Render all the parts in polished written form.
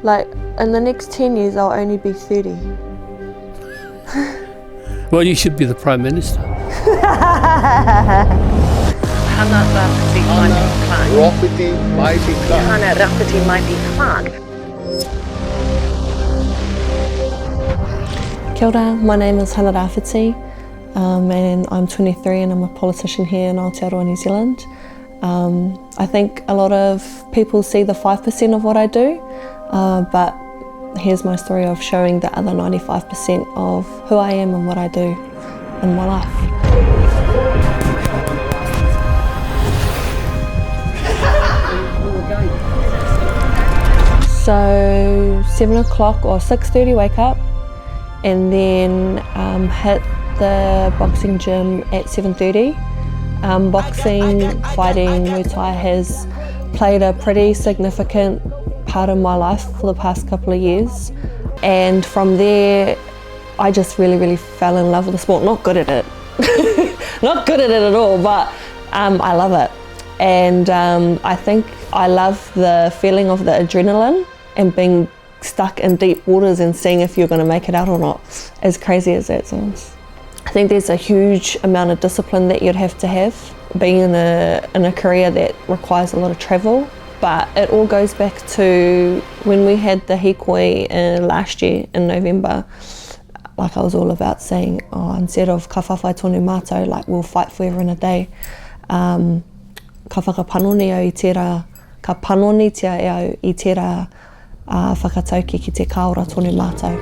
Like, in the next 10 years, I'll only be 30. Well, you should be the Prime Minister. Hana-Rāwhiti, Maipi, Clarke. Hana-Rāwhiti, Maipi, Clarke. Hana-Rāwhiti, Maipi, Clarke. Kia ora, my name is Hana-Rāwhiti, and I'm 23 and I'm a politician here in Aotearoa, New Zealand. I think a lot of people see the 5% of what I do, but here's my story of showing the other 95% of who I am and what I do in my life. So 7 o'clock or 6:30 wake up, and then hit the boxing gym at 7:30. Boxing, fighting, Muay Thai has played a pretty significant part of my life for the past couple of years, and from there I just really fell in love with the sport. Not good at it, not good at it at all, but I love it, and I think I love the feeling of the adrenaline and being stuck in deep waters and seeing if you're going to make it out or not, as crazy as that sounds. I think there's a huge amount of discipline that you'd have to have being in a career that requires a lot of travel, but it all goes back to when we had the hikoi last year in November. Like, I was all about saying, instead of ka whawhai tonu mātou, like, we'll fight forever and a day, ka whakapanoni au I tērā, ka panonitia au I tērā whakatauki ki te kaora tonu mātou,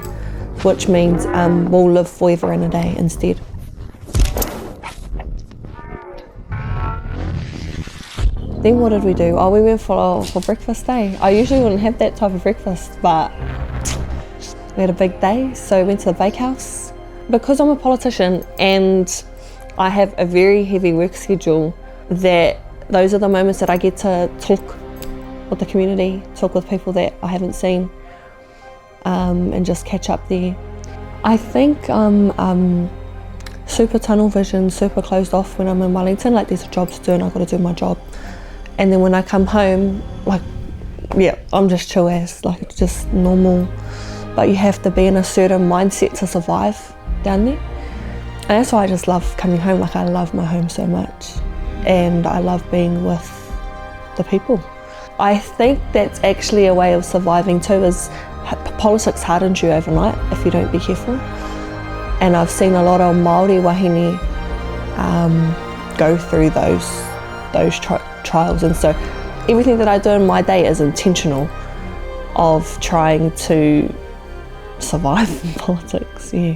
which means we'll live forever and a day instead. Then what did we do? Oh, we went for breakfast day. I usually wouldn't have that type of breakfast, but we had a big day, so we went to the bakehouse. Because I'm a politician and I have a very heavy work schedule, that those are the moments that I get to talk with the community, talk with people that I haven't seen, and just catch up there. I think super tunnel vision, super closed off when I'm in Wellington. Like, there's a job to do and I've got to do my job. And then when I come home, like, yeah, I'm just chill as, like, it's just normal. But you have to be in a certain mindset to survive down there. And that's why I just love coming home. Like, I love my home so much. And I love being with the people. I think that's actually a way of surviving too, is politics hardens you overnight if you don't be careful. And I've seen a lot of Māori wahine go through those trials, and so everything that I do in my day is intentional of trying to survive in politics, yeah.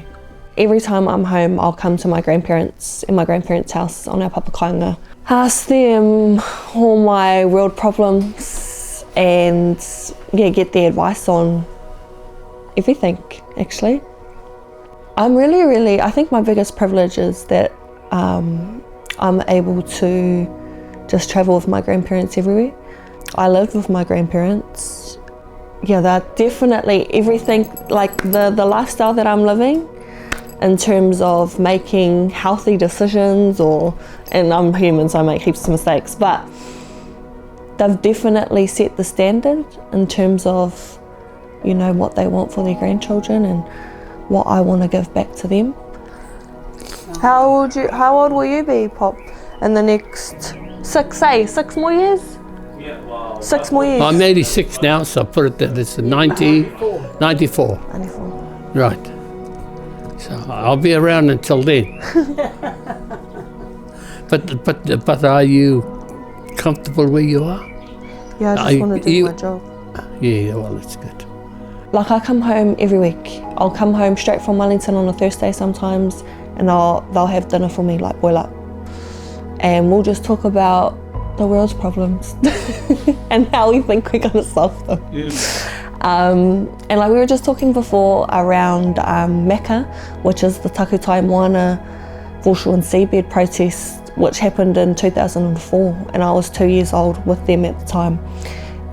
Every time I'm home, I'll come to my grandparents in my grandparents' house on our papakāinga, ask them all my world problems, and yeah, get their advice on everything, actually. I'm really, I think my biggest privilege is that I'm able to just travel with my grandparents everywhere. I lived with my grandparents. Yeah, they're definitely everything, like the lifestyle that I'm living in terms of making healthy decisions, and I'm human, so I make heaps of mistakes, but they've definitely set the standard in terms of, you know, what they want for their grandchildren and what I want to give back to them. How old will you be, Pop, in the next 6 more years? Yeah, well, 6 more years. I'm 86 now, so I put it that it's 94. 94. Right. So I'll be around until then. But are you comfortable where you are? Yeah, I just want to do my job. Yeah, well, that's good. Like, I come home every week. I'll come home straight from Wellington on a Thursday sometimes, and they'll have dinner for me, like boil up. And we'll just talk about the world's problems and how we think we're going to solve them. Yes. And like we were just talking before around Mecca, which is the Takutai Moana Foreshore and Seabed protest, which happened in 2004, and I was 2 years old with them at the time.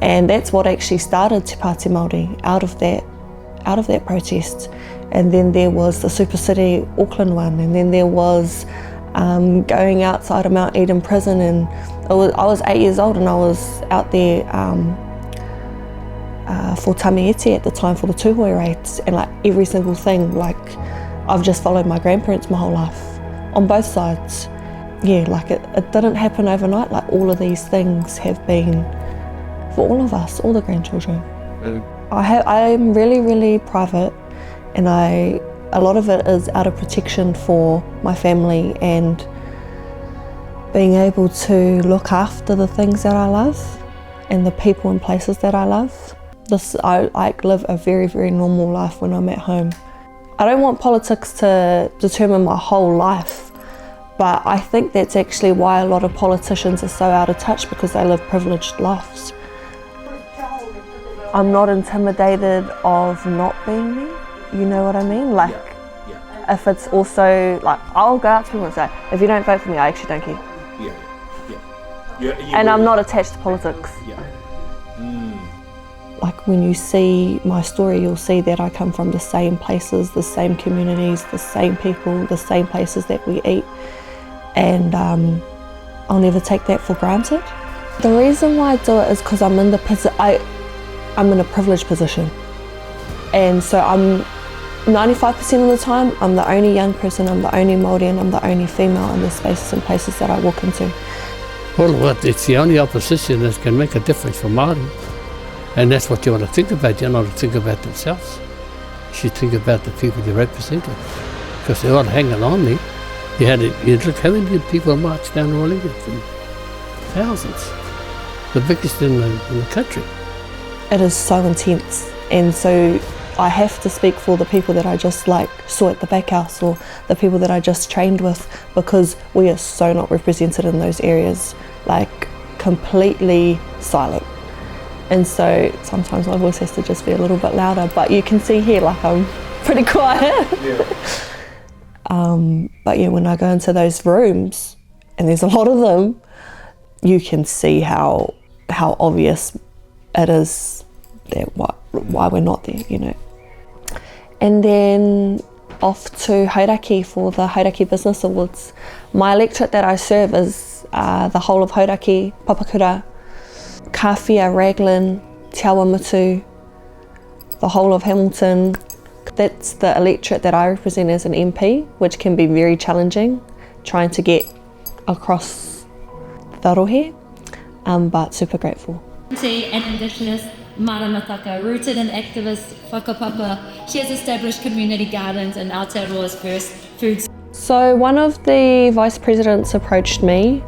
And that's what actually started Te Pāti Māori out of that protest. And then there was the Super City Auckland one, and then there was going outside of Mount Eden prison, and I was 8 years old and I was out there for tamiete at the time for the Tūheitia, and like every single thing, like I've just followed my grandparents my whole life on both sides. Yeah, like it didn't happen overnight. Like all of these things have been for all of us, all the grandchildren. I'm really, really private, and a lot of it is out of protection for my family and being able to look after the things that I love and the people and places that I love. I live a very, very normal life when I'm at home. I don't want politics to determine my whole life, but I think that's actually why a lot of politicians are so out of touch, because they live privileged lives. I'm not intimidated of not being me, you know what I mean? Like, if it's also, like, I'll go out to people and say, if you don't vote for me, I actually don't care. And I'm not attached to politics. Like when you see my story, you'll see that I come from the same places, the same communities, the same people, the same places that we eat, and I'll never take that for granted. The reason why I do it is because I'm in a privileged position, and so I'm 95% of the time I'm the only young person, I'm the only Māori, and I'm the only female in the spaces and places that I walk into. Well, it's the only opposition that can make a difference for Māori. And that's what you want to think about. You don't want to think about themselves. You should think about the people you represent, because they're all hanging on there. You look how many people marched down to Wellington. Thousands. The biggest in the country. It is so intense, and so I have to speak for the people that I just saw at the bakehouse, or the people that I just trained with, because we are so not represented in those areas, like completely silent. And so sometimes my voice has to just be a little bit louder, but you can see here, like, I'm pretty quiet. But yeah, when I go into those rooms, and there's a lot of them, you can see how obvious it is that why we're not there, you know. And then off to Hauraki for the Hauraki Business Awards. My electorate that I serve is the whole of Hauraki, Papakura, Kawhia, Raglan, Te Awamutu, the whole of Hamilton. That's the electorate that I represent as an MP, which can be very challenging, trying to get across the rohe, but super grateful. An Indigenous Maramataka, rooted in activist whakapapa. She has established community gardens in Aotearoa's first foods. So one of the vice presidents approached me.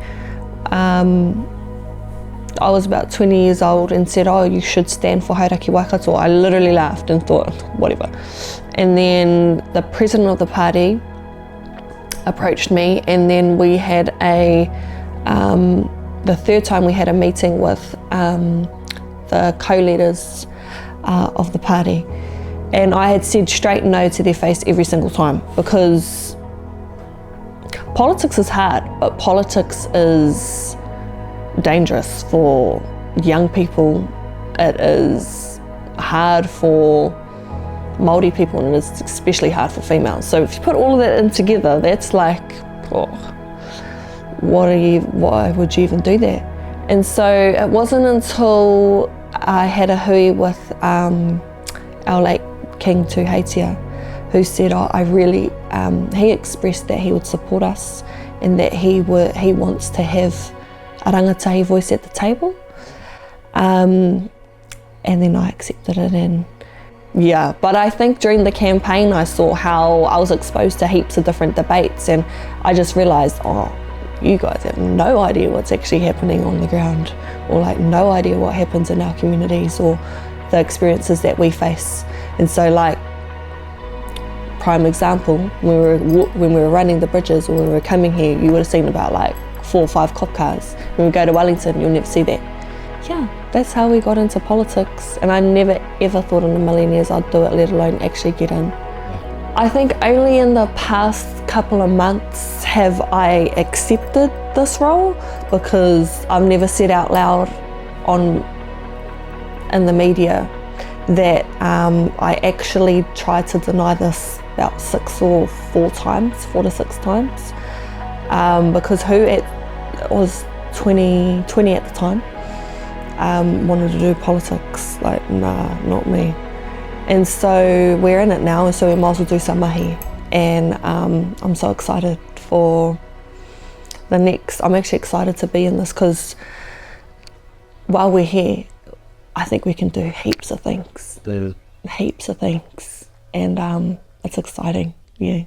I was about 20 years old and said, oh, you should stand for Hauraki-Waikato. I literally laughed and thought, whatever. And then the president of the party approached me, and then we had the third time we had a meeting with the co-leaders of the party. And I had said straight no to their face every single time, because politics is hard, but politics is dangerous for young people. It is hard for Māori people, and it's especially hard for females. So if you put all of that in together, that's like, oh, why would you even do that? And so it wasn't until I had a hui with our late King Tūheitia, who said, oh, he expressed that he would support us, and that he wants to have a rangatahi voice at the table. And then I accepted it, and yeah. But I think during the campaign I saw how I was exposed to heaps of different debates, and I just realised, oh, you guys have no idea what's actually happening on the ground, or like no idea what happens in our communities or the experiences that we face. And so, like, prime example, when we were running the bridges, or when we were coming here, you would have seen about like 4 or 5 cop cars. When we go to Wellington, you'll never see that. Yeah, that's how we got into politics, and I never ever thought in a million years I'd do it, let alone actually get in. I think only in the past couple of months have I accepted this role, because I've never said out loud in the media that I actually tried to deny this about 6 or 4 times, 4 to 6 times, because it was 20 at the time, wanted to do politics, like nah, not me. And so we're in it now, so we might as well do some mahi. And I'm so excited for the next. I'm actually excited to be in this because while we're here, I think we can do heaps of things. Heaps of things. And it's exciting, yeah.